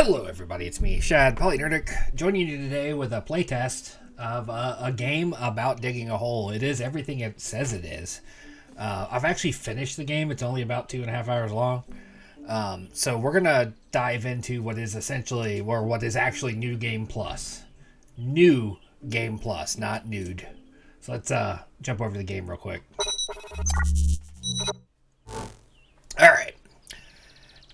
Hello everybody, it's me, Shad, Polynerdic, joining you today with a playtest of a game about digging a hole. It is everything it says it is. I've actually finished the game. It's only about 2.5 hours long. So we're going to dive into what is essentially, or what is actually New Game Plus. New Game Plus, not nude. So let's jump over to the game real quick. Alright.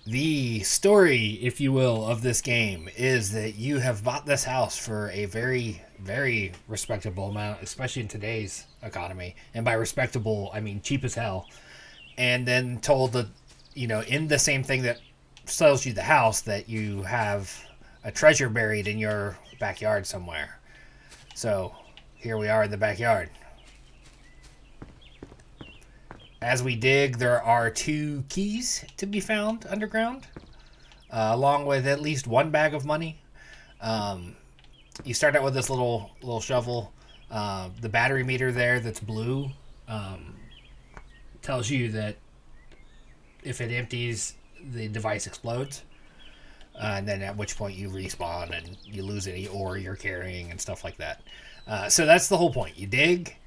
The story, if you will, of this game is that you have bought this house for a very, very respectable amount, especially in today's economy. And by respectable, I mean cheap as hell. And then told that, in the same thing that sells you the house, that you have a treasure buried in your backyard somewhere. So here we are in the backyard. As we dig, there are 2 keys to be found underground, along with at least 1 bag of money. You start out with this little shovel. The battery meter there that's blue tells you that if it empties, the device explodes. And then at which point you respawn and you lose any ore you're carrying and stuff like that. So that's the whole point. You dig.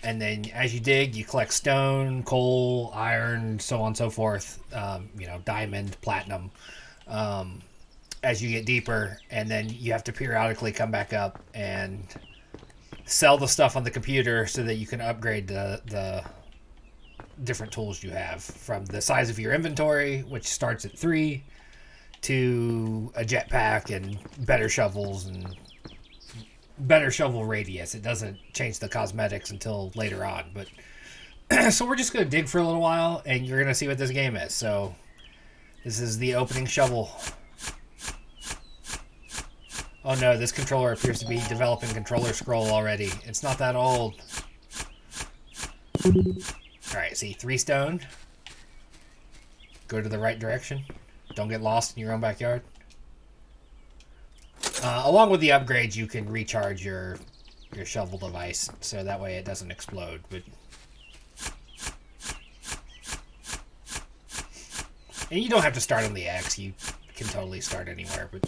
And then as you dig, you collect stone, coal, iron, so on and so forth, diamond, platinum, as you get deeper. And then you have to periodically come back up and sell the stuff on the computer so that you can upgrade the different tools you have, from the size of your inventory, which starts at 3, to a jetpack and better shovels and better shovel radius. It doesn't change the cosmetics until later on, but so we're just going to dig for a little while and you're going to see what this game is. So this is the opening shovel. Oh no, this controller appears to be developing controller scroll already. It's not that old. Alright, see, 3 stone. Go to the right direction. Don't get lost in your own backyard. Along with the upgrades, you can recharge your shovel device, so that way it doesn't explode. And you don't have to start on the X. You can totally start anywhere. But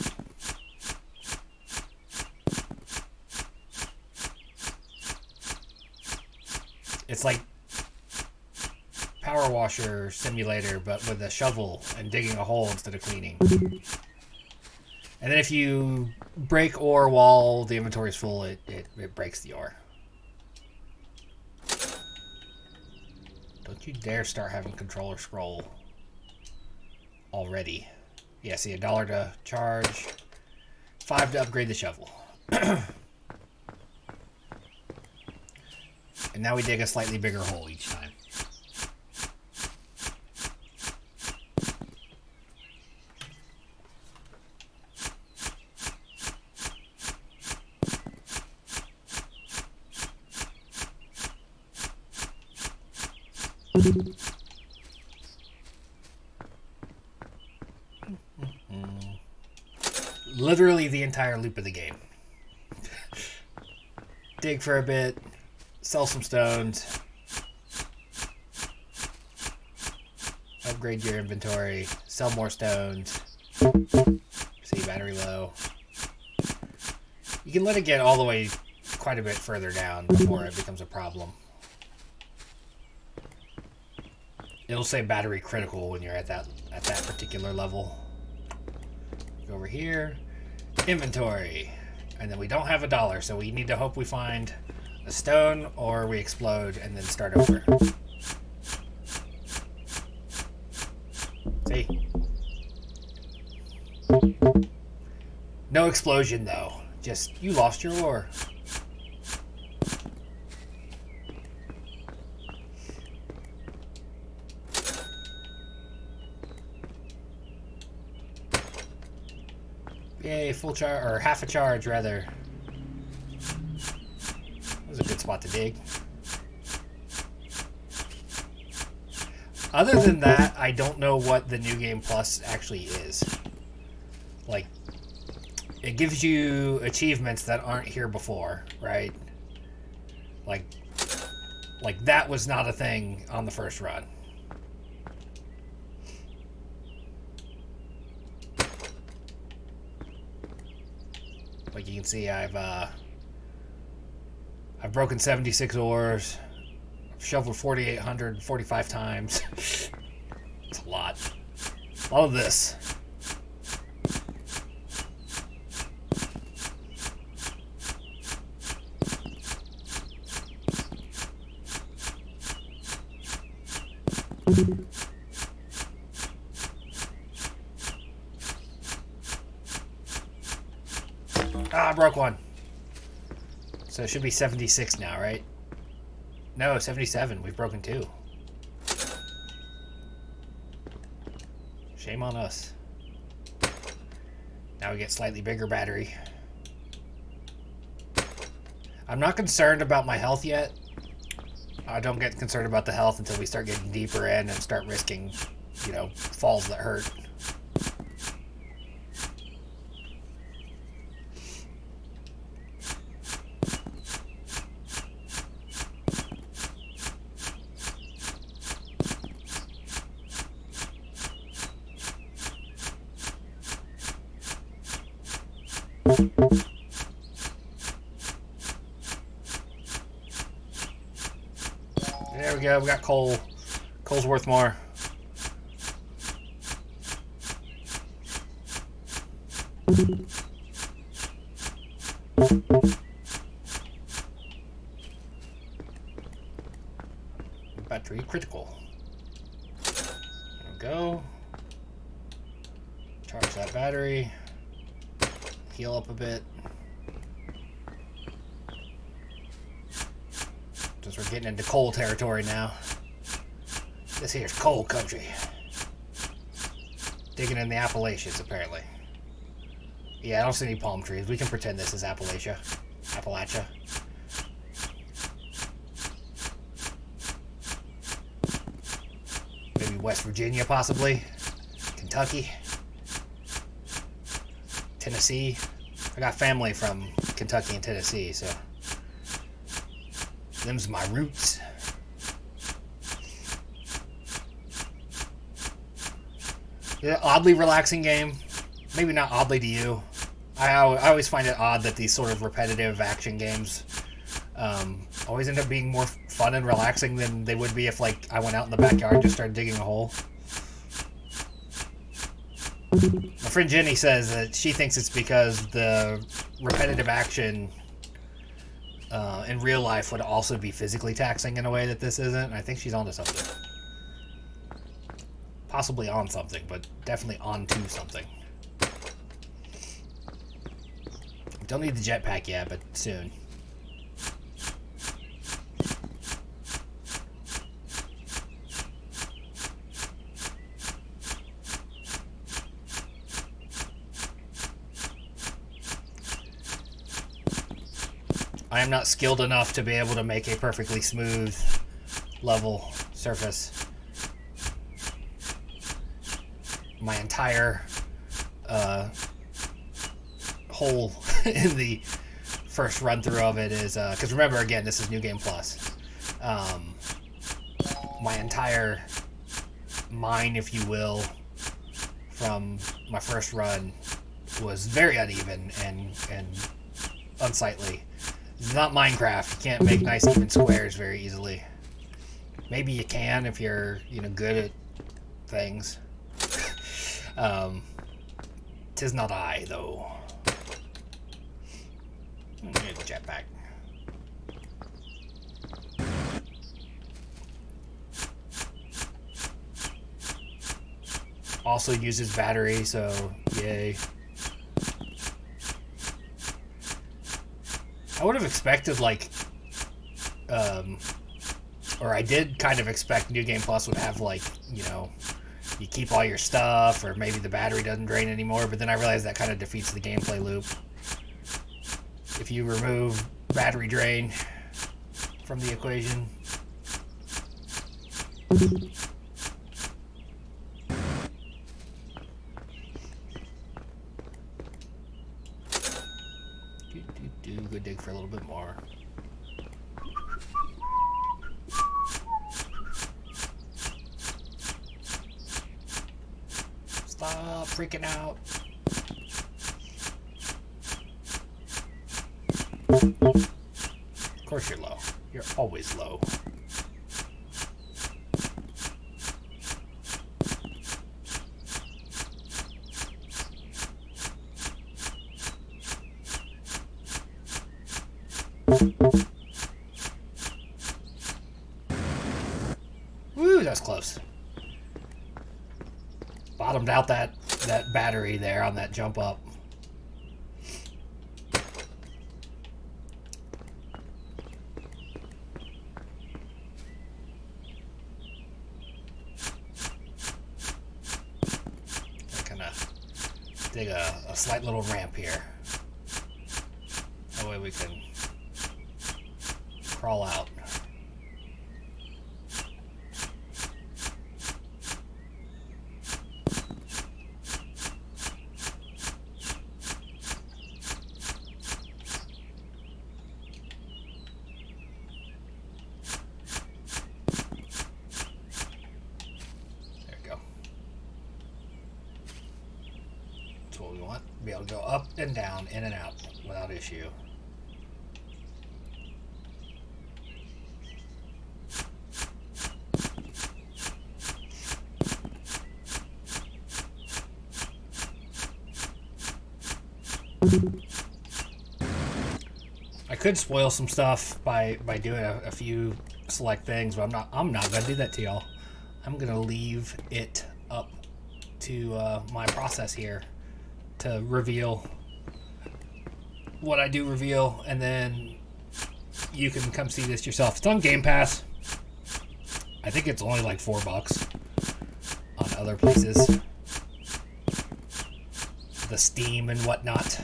it's like Power Washer Simulator, but with a shovel and digging a hole instead of cleaning. And then if you break ore while the inventory is full, it breaks the ore. Don't you dare start having controller scroll already. Yeah, see, $1 to charge, 5 to upgrade the shovel. And now we dig a slightly bigger hole each time. Literally the entire loop of the game. Dig for a bit, sell some stones, upgrade your inventory, sell more stones. See, battery low. You can let it get all the way quite a bit further down before it becomes a problem. It'll say battery critical when you're at that particular level. Go over here, inventory, and then we don't have $1, so we need to hope we find a stone or we explode and then start over. See? No explosion though. Just, you lost your ore. Yay, full charge, or half a charge rather. That was a good spot to dig. Other than that, I don't know what the New Game Plus actually is. Like, it gives you achievements that aren't here before, right? Like that was not a thing on the first run. Like you can see, I've broken 76 ores. I've shoveled 4,800 45 times. It's a lot. A lot of this. Ah, I broke one. So it should be 76 now, right? No, 77. We've broken 2. Shame on us. Now we get slightly bigger battery. I'm not concerned about my health yet. I don't get concerned about the health until we start getting deeper in and start risking, you know, falls that hurt. There we go, we got coal. Coal's worth more. Battery critical. There we go. Charge that battery. Heal up a bit. Since we're getting into coal territory now. This here's coal country. Digging in the Appalachians, apparently. Yeah, I don't see any palm trees. We can pretend this is Appalachia. Maybe West Virginia, possibly. Kentucky. Tennessee. I got family from Kentucky and Tennessee, so them's my roots. Yeah, oddly relaxing game. Maybe not oddly to you. I always find it odd that these sort of repetitive action games always end up being more fun and relaxing than they would be if, like, I went out in the backyard and just started digging a hole. My friend Jenny says that she thinks it's because the repetitive action in real life would also be physically taxing in a way that this isn't. I think she's onto something. Possibly on something, but definitely onto something. Don't need the jetpack yet, but soon. I am not skilled enough to be able to make a perfectly smooth, level surface. My entire hole in the first run through of it is because remember, again, this is New Game Plus. My entire mine, if you will, from my first run was very uneven and unsightly. It's not Minecraft. You can't make nice even squares very easily. Maybe you can if you're, you know, good at things. 'Tis not I, though. Need a jetpack. Also uses battery, so yay. I would have expected, like, or I did kind of expect New Game Plus would have, like, you know, you keep all your stuff, or maybe the battery doesn't drain anymore, but then I realized that kind of defeats the gameplay loop. If you remove battery drain from the equation. Go dig for a little bit more. Stop freaking out. Of course you're low. You're always low. Woo, that's close. Bottomed out that battery there on that jump up. Kind of dig a slight little ramp here. That way we can crawl out. That's what we want. Be able to go up and down, in and out without issue. I could spoil some stuff by doing a few select things, but I'm not gonna do that to y'all. I'm gonna leave it up to my process here to reveal what I do reveal, and then you can come see this yourself. It's on Game Pass. I think it's only like $4 on other places, the Steam and whatnot.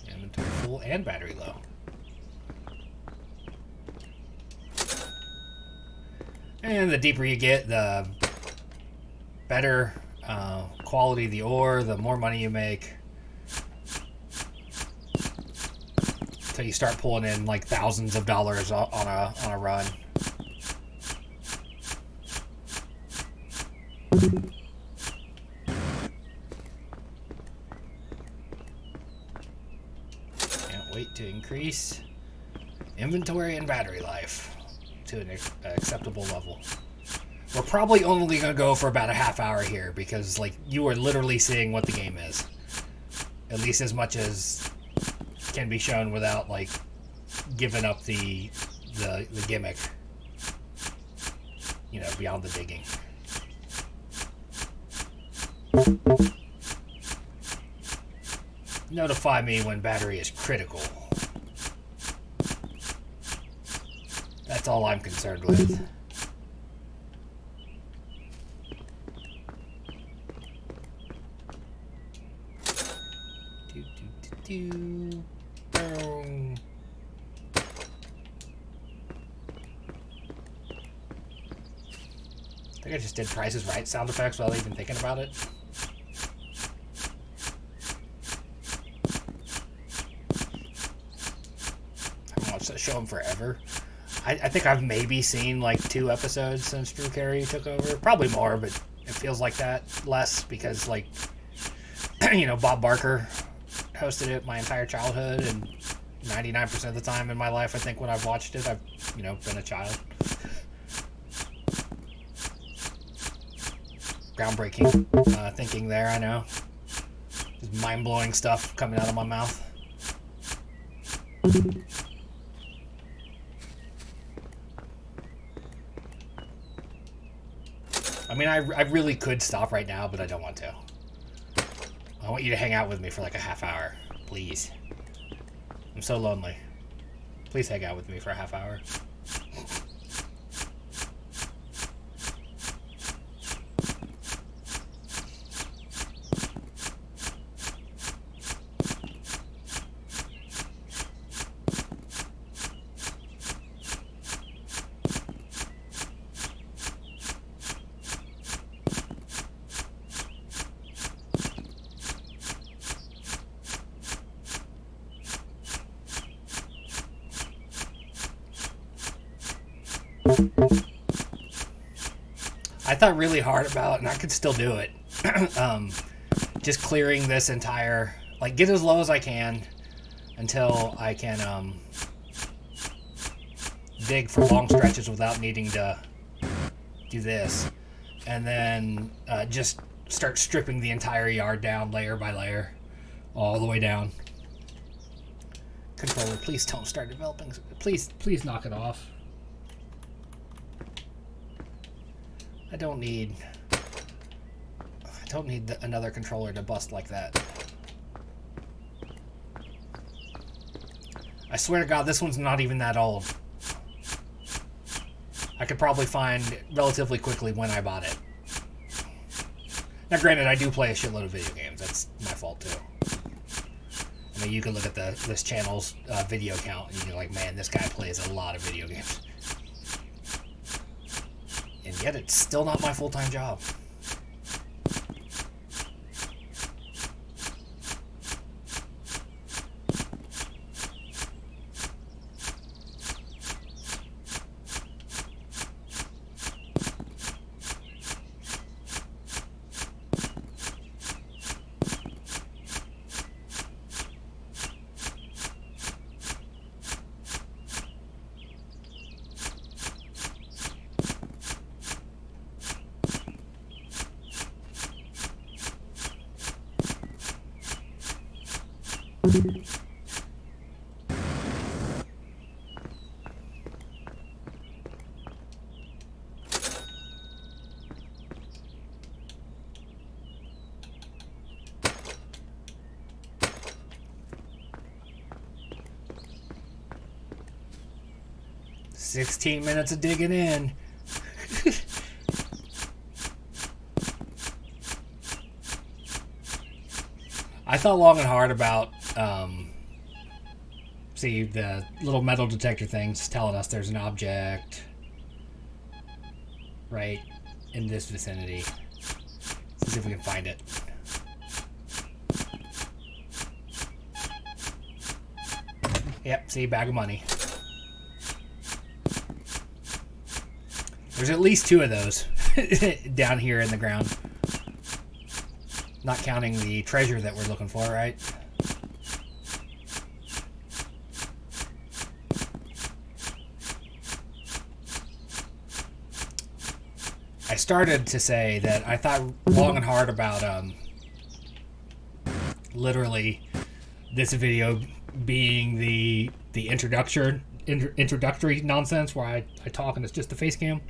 Inventory full and battery low. And the deeper you get, the better quality of the ore, the more money you make. Until you start pulling in like thousands of dollars on a run. Can't wait to increase inventory and battery life to an acceptable level. We're probably only going to go for about a half hour here because, like, you are literally seeing what the game is. At least as much as can be shown without, like, giving up the gimmick. You know, beyond the digging. Notify me when battery is critical. That's all I'm concerned with. Boom. I think I just did Price is Right sound effects without even thinking about it. I haven't watched that show in forever. I think I've maybe seen like 2 episodes since Drew Carey took over. Probably more, but it feels like that less because, like, you know, Bob Barker hosted it my entire childhood, and 99% of the time in my life, I think, when I've watched it, I've, you know, been a child. Groundbreaking thinking there, I know. Just mind-blowing stuff coming out of my mouth. I mean, I really could stop right now, but I don't want to. I want you to hang out with me for like a half hour, please. I'm so lonely. Please hang out with me for a half hour. I thought really hard about it, and I could still do it. just clearing this entire, like, get as low as I can until I can dig for long stretches without needing to do this, and then just start stripping the entire yard down layer by layer all the way down. Controller, please don't start developing. Please knock it off. I don't need another controller to bust like that. I swear to God, this one's not even that old. I could probably find relatively quickly when I bought it. Now, granted, I do play a shitload of video games. That's my fault, too. I mean, you can look at this channel's video count, and you're like, man, this guy plays a lot of video games. And yet, it's still not my full-time job. "16 minutes of digging in." I thought long and hard about, see, the little metal detector things telling us there's an object right in this vicinity. Let's see if we can find it. Yep, see, bag of money. There's at least 2 of those down here in the ground. Not counting the treasure that we're looking for, right? I started to say that I thought long and hard about literally this video being the introductory nonsense where I talk and it's just the face cam.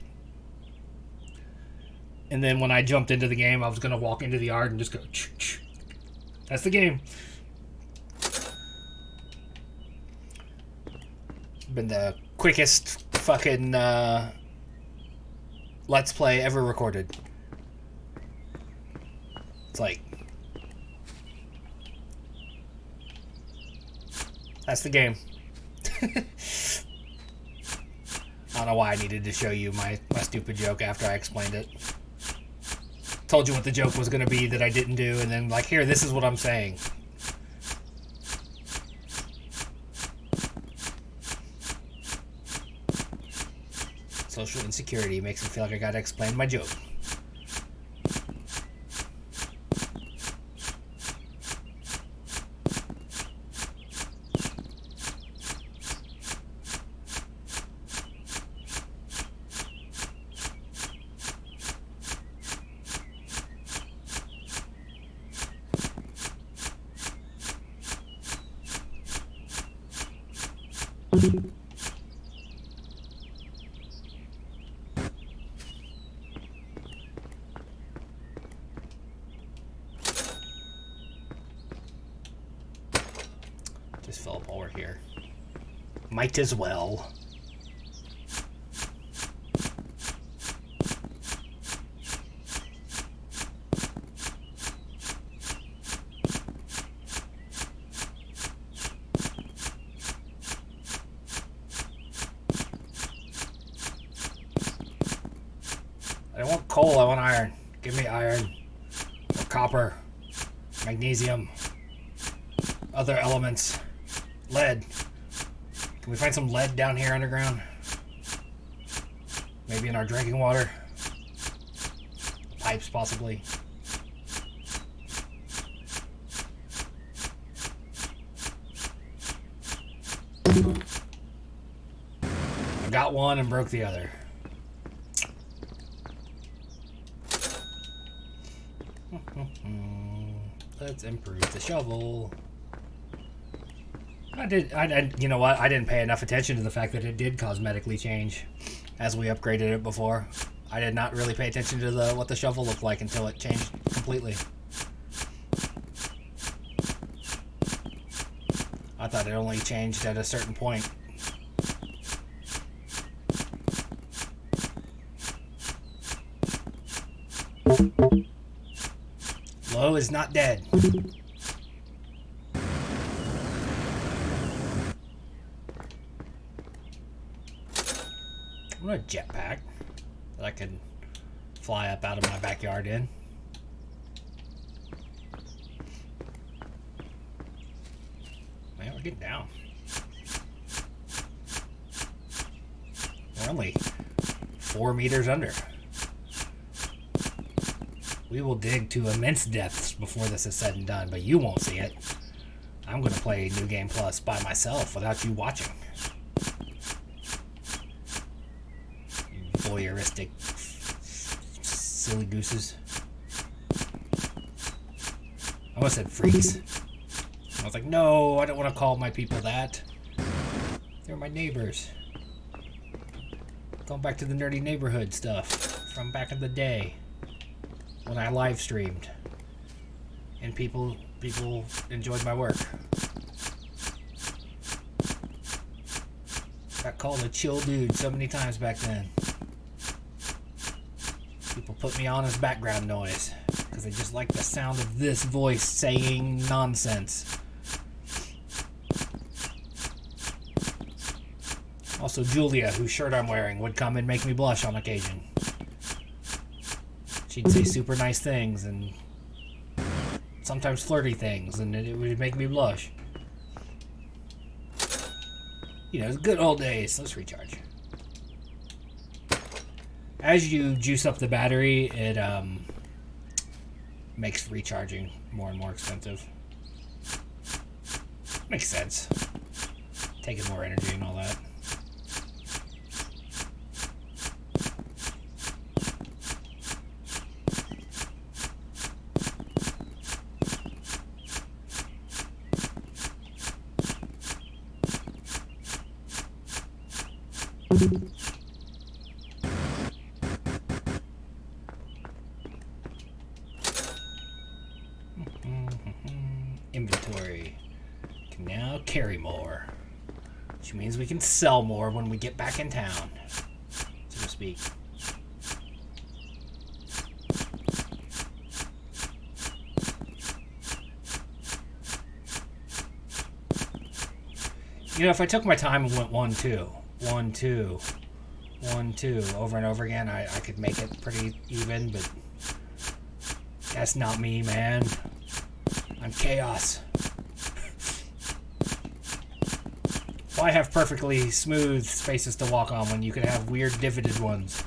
And then when I jumped into the game, I was going to walk into the yard and just go, ch-ch. That's the game. Been the quickest fucking Let's Play ever recorded. It's like, that's the game. I don't know why I needed to show you my stupid joke after I explained it. Told you what the joke was going to be that I didn't do, and then like, here, this is what I'm saying. Social insecurity makes me feel like I gotta explain my joke. Just fill up while we're here. Might as well. I don't want coal, I want iron. Give me iron. Or copper. Magnesium. Other elements. Lead. Can we find some lead down here underground? Maybe in our drinking water? Pipes, possibly. Forgot one and broke the other. Let's improve the shovel. You know what? I didn't pay enough attention to the fact that it did cosmetically change as we upgraded it before. I did not really pay attention to what the shovel looked like until it changed completely. I thought it only changed at a certain point. Lo is not dead. I want a jetpack that I can fly up out of my backyard in. Man, we're getting down. We're only 4 meters under. We will dig to immense depths before this is said and done, but you won't see it. I'm going to play New Game Plus by myself without you watching. Voyeuristic silly gooses. I almost said freaks. I was like, no, I don't want to call my people that. They're my neighbors. Going back to the nerdy neighborhood stuff from back in the day when I live streamed and people enjoyed my work. Got called a chill dude so many times back then. People put me on as background noise because they just like the sound of this voice saying nonsense. Also, Julia, whose shirt I'm wearing, would come and make me blush on occasion. She'd say super nice things and sometimes flirty things, and it would make me blush. You know, good old days. Let's recharge. As you juice up the battery, it makes recharging more and more expensive. Makes sense. Taking more energy and all that. Inventory can now carry more, which means we can sell more when we get back in town, so to speak. You know, if I took my time and went 1, 2, 1, 2, 1, 2 over and over again, I could make it pretty even, but that's not me, man. I'm chaos. Why have perfectly smooth spaces to walk on when you can have weird divoted ones?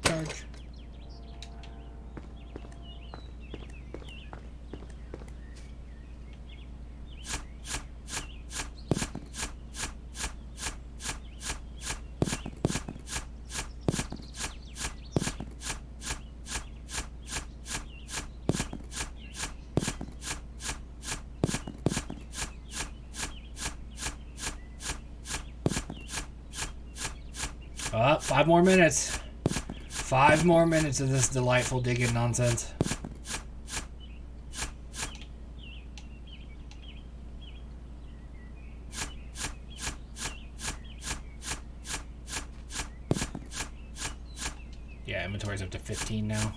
Charge. Oh, 5 more minutes. 5 more minutes of this delightful digging nonsense. Yeah, inventory's up to 15 now.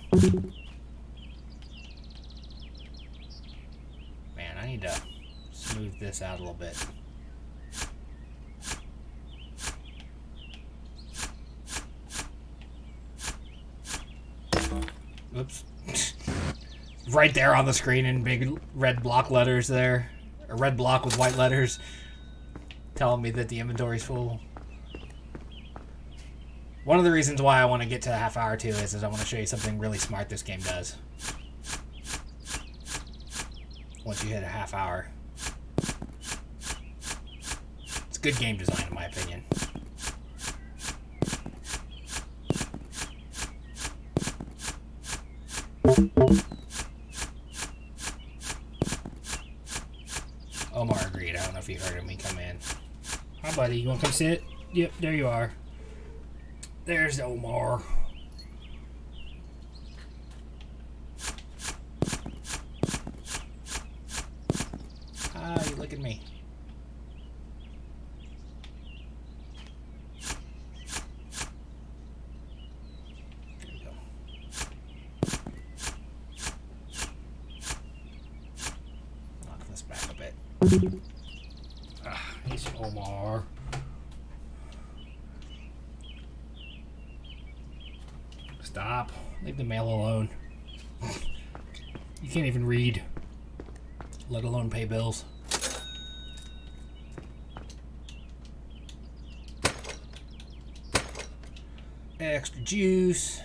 Man, I need to smooth this out a little bit. Oops. Right there on the screen in big red block letters there. A red block with white letters telling me that the inventory's full. One of the reasons why I want to get to a half hour too is I want to show you something really smart this game does. Once you hit a half hour. It's good game design in my opinion. Omar agreed. I don't know if you heard me come in. Hi, buddy. You want to come sit? Yep, there you are. There's Omar. Ah, you look at me. There you go. Knock this back a bit. He's Omar. Stop. Leave the mail alone. You can't even read, let alone pay bills. Extra juice.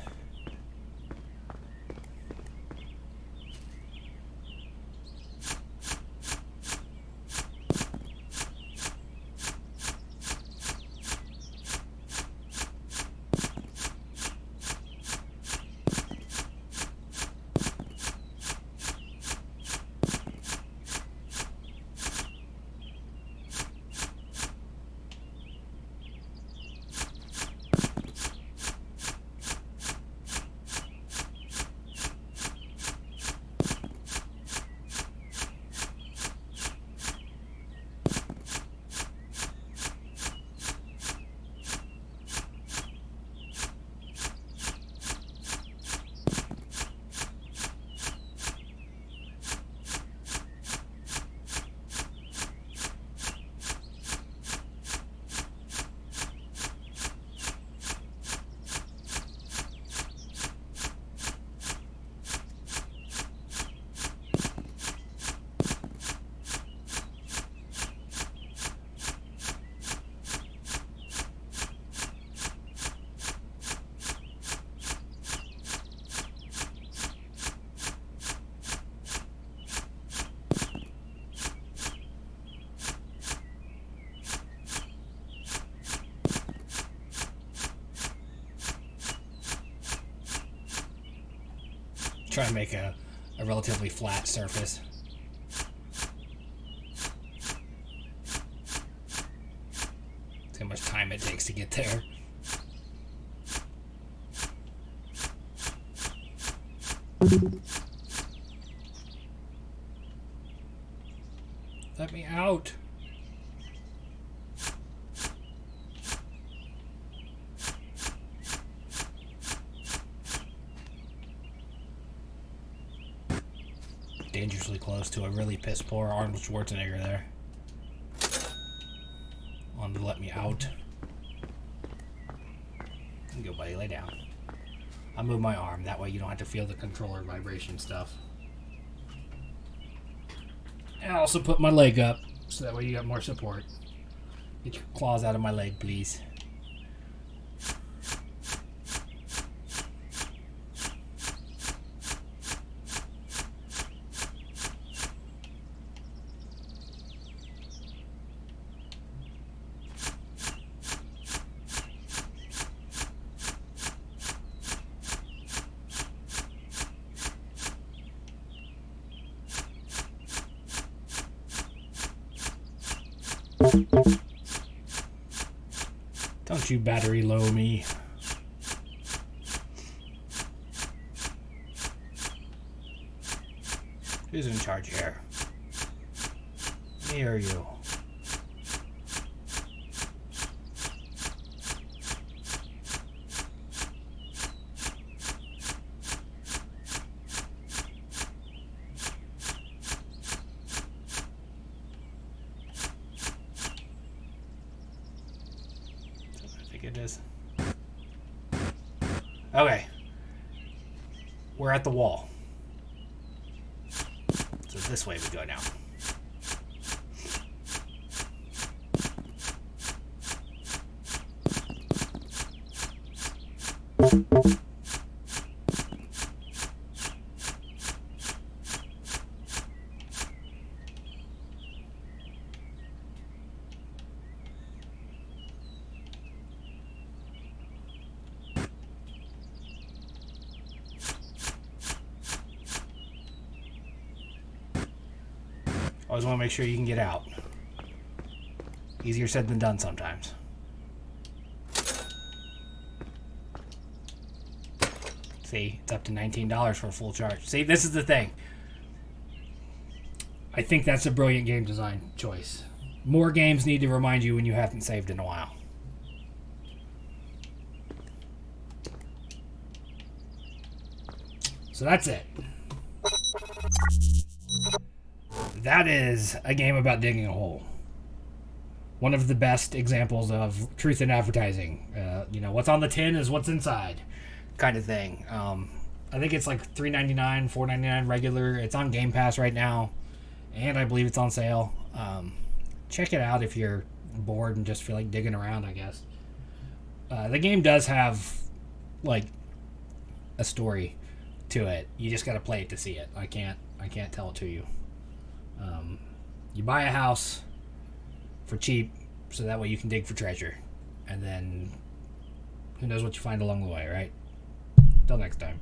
Try to make a relatively flat surface. See how much time it takes to get there. Let me out. Dangerously close to a really piss poor Arnold Schwarzenegger there. Wanted to let me out. Go, buddy, lay down. I'll move my arm. That way you don't have to feel the controller vibration stuff. And I'll also put my leg up so that way you got more support. Get your claws out of my leg, please. Don't you battery low me. Who's in charge here? Me or you? It is. Okay. We're at the wall. So this way we go now. Always want to make sure you can get out. Easier said than done sometimes. See, it's up to $19 for a full charge. See, this is the thing. I think that's a brilliant game design choice. More games need to remind you when you haven't saved in a while. So that's it. That is a game about digging a hole. One of the best examples of truth in advertising. What's on the tin is what's inside, kind of thing. I think it's like $3.99, $4.99 regular. It's on Game Pass right now, and I believe it's on sale. Check it out if you're bored and just feel like digging around, I guess. The game does have like a story to it. You just got to play it to see it. I can't tell it to you. You buy a house for cheap so that way you can dig for treasure, and then who knows what you find along the way, right? Till next time.